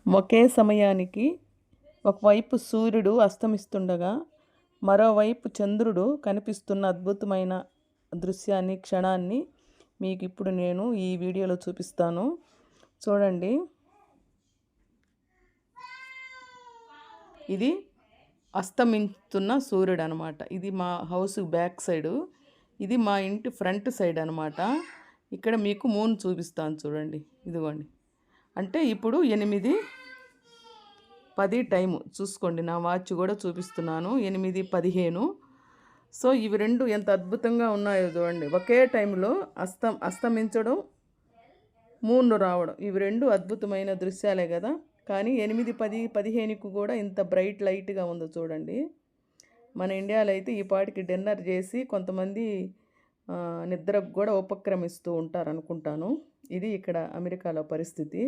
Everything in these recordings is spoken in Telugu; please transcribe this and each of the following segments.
ఒకే సమయానికి ఒకవైపు సూర్యుడు అస్తమిస్తుండగా మరోవైపు చంద్రుడు కనిపిస్తున్న అద్భుతమైన దృశ్యాన్ని క్షణాన్ని మీకు ఇప్పుడు నేను ఈ వీడియోలో చూపిస్తాను. చూడండి, ఇది అస్తమిస్తున్న సూర్యుడు అనమాట. ఇది మా హౌస్ బ్యాక్ సైడు, ఇది మా ఇంటి ఫ్రంట్ సైడ్ అనమాట. ఇక్కడ మీకు మూన్ చూపిస్తాను చూడండి. ఇదిగోండి, అంటే ఇప్పుడు 8:10 టైము చూసుకోండి. నా వాచ్ కూడా చూపిస్తున్నాను, 8:15. సో ఇవి రెండు ఎంత అద్భుతంగా ఉన్నాయో చూడండి. ఒకే టైంలో అస్తమించడం, మూన్ రావడం, ఇవి రెండు అద్భుతమైన దృశ్యాలే కదా. కానీ 8:10-15కు కూడా ఇంత బ్రైట్ లైట్గా ఉందో చూడండి. మన ఇండియాలో అయితే ఈ పాటికి డిన్నర్ చేసి కొంతమంది నిద్రకు కూడా ఉపక్రమిస్తూ ఉంటారు అనుకుంటాను. ఇది ఇక్కడ అమెరికాలో పరిస్థితి.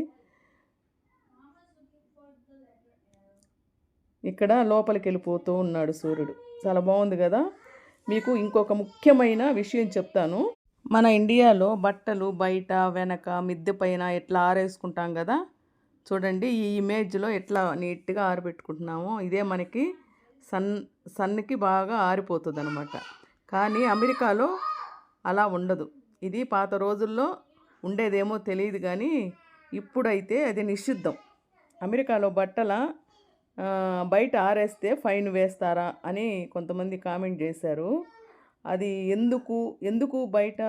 ఇక్కడ లోపలికి వెళ్ళిపోతూ ఉన్నాడు సూర్యుడు. చాలా బాగుంది కదా. మీకు ఇంకొక ముఖ్యమైన విషయం చెప్తాను. మన ఇండియాలో బట్టలు బయట వెనక మిద్దె పైన ఎట్లా ఆరేసుకుంటాం కదా. చూడండి, ఈ ఇమేజ్లో ఎట్లా నీట్గా ఆరబెట్టుకుంటున్నామో ఇదే మనకి సన్కి బాగా ఆరిపోతుంది అనమాట. కానీ అమెరికాలో అలా ఉండదు. ఇది పాత రోజుల్లో ఉండేదేమో తెలియదు, కానీ ఇప్పుడైతే అది నిషిద్ధం. అమెరికాలో బయట ఆరేస్తే ఫైన్ వేస్తారా అని కొంతమంది కామెంట్ చేశారు. అది ఎందుకు బయట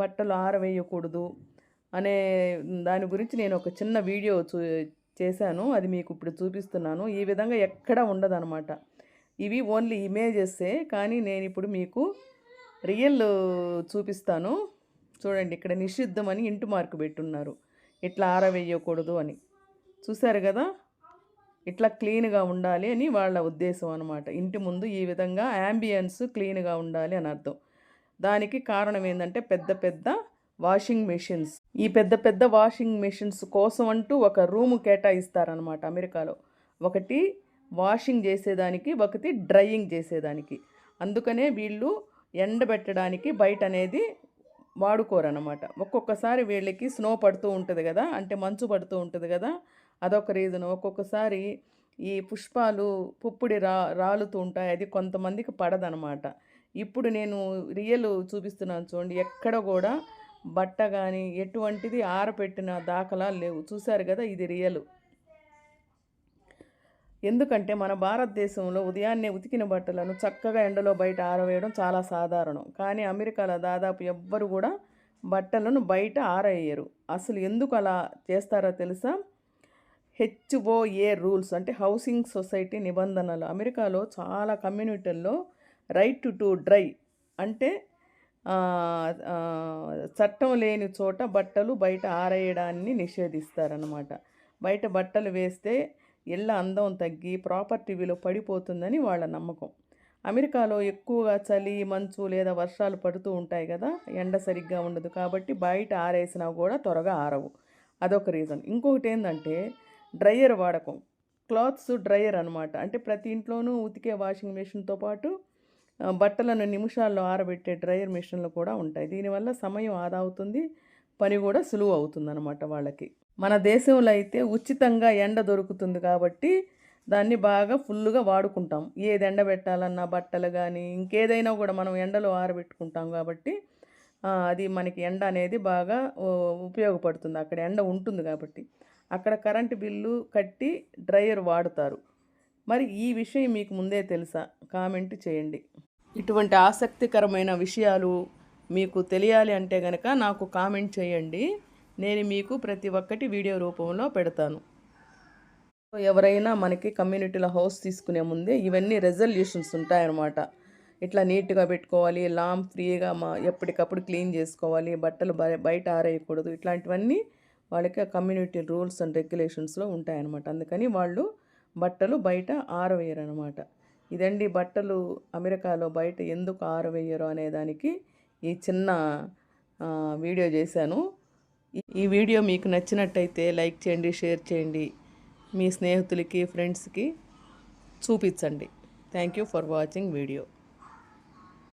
బట్టలు ఆరవేయకూడదు అనే దాని గురించి నేను ఒక చిన్న వీడియో చేశాను. అది మీకు ఇప్పుడు చూపిస్తున్నాను. ఈ విధంగా ఎక్కడ ఉండదన్నమాట. ఇవి ఓన్లీ ఇమేజెస్సే, కానీ నేను ఇప్పుడు మీకు రియల్ చూపిస్తాను. చూడండి, ఇక్కడ నిషిద్ధం అని ఇంటి మార్కు పెట్టున్నారు. ఇట్లా ఆరవేయకూడదు అని. చూశారు కదా, ఇట్లా క్లీన్గా ఉండాలి అని వాళ్ళ ఉద్దేశం అనమాట. ఇంటి ముందు ఈ విధంగా యాంబియన్స్ క్లీన్గా ఉండాలి అని అర్థం. దానికి కారణం ఏంటంటే పెద్ద పెద్ద వాషింగ్ మెషిన్స్. ఈ పెద్ద పెద్ద వాషింగ్ మెషిన్స్ కోసం అంటూ ఒక రూము కేటాయిస్తారనమాట అమెరికాలో. ఒకటి వాషింగ్ చేసేదానికి, ఒకటి డ్రైయింగ్ చేసేదానికి. అందుకనే వీళ్ళు ఎండబెట్టడానికి బయట అనేది వాడుకోరనమాట. ఒక్కొక్కసారి వీళ్ళకి స్నో పడుతూ ఉంటుంది కదా, అంటే మంచు పడుతూ ఉంటుంది కదా, అదొక రీజన్. ఒక్కొక్కసారి ఈ పుష్పాలు పుప్పొడి రాలుతూ ఉంటాయి, అది కొంతమందికి పడదనమాట. ఇప్పుడు నేను రియల్ చూపిస్తున్నాను చూడండి. ఎక్కడ కూడా బట్ట కానీ ఎటువంటిది ఆరపెట్టిన దాఖలాలు లేవు. చూశారు కదా, ఇది రియల్. ఎందుకంటే మన భారతదేశంలో ఉదయాన్నే ఉతికిన బట్టలను చక్కగా ఎండలో బయట ఆరవేయడం చాలా సాధారణం. కానీ అమెరికాలో దాదాపు ఎవ్వరు కూడా బట్టలను బయట ఆరవేయరు. అసలు ఎందుకు అలా చేస్తారో తెలుసా? HOA రూల్స్, అంటే హౌసింగ్ సొసైటీ నిబంధనలు. అమెరికాలో చాలా కమ్యూనిటీల్లో రైట్ టు డ్రై, అంటే చట్టం లేని చోట బట్టలు బయట ఆరేయడాన్ని నిషేధిస్తారన్నమాట. బయట బట్టలు వేస్తే ఇళ్ళ అందం తగ్గి ప్రాపర్టీ విలువ పడిపోతుందని వాళ్ళ నమ్మకం. అమెరికాలో ఎక్కువగా చలి, మంచు లేదా వర్షాలు పడుతూ ఉంటాయి కదా, ఎండ సరిగ్గా ఉండదు. కాబట్టి బయట ఆరేసినా కూడా త్వరగా ఆరవు. అదొక రీజన్. ఇంకొకటి ఏంటంటే డ్రయర్ వాడకం. క్లాత్స్ డ్రయర్ అనమాట. అంటే ప్రతి ఇంట్లోనూ ఉతికే వాషింగ్ మెషిన్తో పాటు బట్టలను నిమిషాల్లో ఆరబెట్టే డ్రయర్ మెషిన్లు కూడా ఉంటాయి. దీనివల్ల సమయం ఆదా అవుతుంది, పని కూడా సులువు అవుతుంది అనమాట వాళ్ళకి. మన దేశంలో అయితే ఉచితంగా ఎండ దొరుకుతుంది కాబట్టి దాన్ని బాగా ఫుల్గా వాడుకుంటాం. ఏది ఎండబెట్టాలన్నా బట్టలు కానీ ఇంకేదైనా కూడా మనం ఎండలో ఆరబెట్టుకుంటాం కాబట్టి అది మనకి ఎండ అనేది బాగా ఉపయోగపడుతుంది. అక్కడ ఎండ ఉంటుంది కాబట్టి. అక్కడ కరెంటు బిల్లు కట్టి డ్రయర్ వాడుతారు. మరి ఈ విషయం మీకు ముందే తెలుసా? కామెంట్ చేయండి. ఇటువంటి ఆసక్తికరమైన విషయాలు మీకు తెలియాలి అంటే కనుక నాకు కామెంట్ చేయండి. నేను మీకు ప్రతి ఒక్కటి వీడియో రూపంలో పెడతాను. ఎవరైనా మనకి కమ్యూనిటీలో హౌస్ తీసుకునే ముందే ఇవన్నీ రెజల్యూషన్స్ ఉంటాయన్నమాట. ఇట్లా నీట్గా పెట్టుకోవాలి, లామ్ ఫ్రీగా ఎప్పటికప్పుడు క్లీన్ చేసుకోవాలి, బట్టలు బయట ఆరేయకూడదు, ఇట్లాంటివన్నీ వాళ్ళకి కమ్యూనిటీ రూల్స్ అండ్ రెగ్యులేషన్స్లో ఉంటాయన్నమాట. అందుకని వాళ్ళు బట్టలు బయట ఆరవేయరనమాట. ఇదండి, బట్టలు అమెరికాలో బయట ఎందుకు ఆరవేయరు అనేదానికి ఈ చిన్న వీడియో చేశాను. ఈ వీడియో మీకు నచ్చినట్టయితే లైక్ చేయండి, షేర్ చేయండి, మీ స్నేహితులకి ఫ్రెండ్స్కి చూపించండి. Thank you for watching video.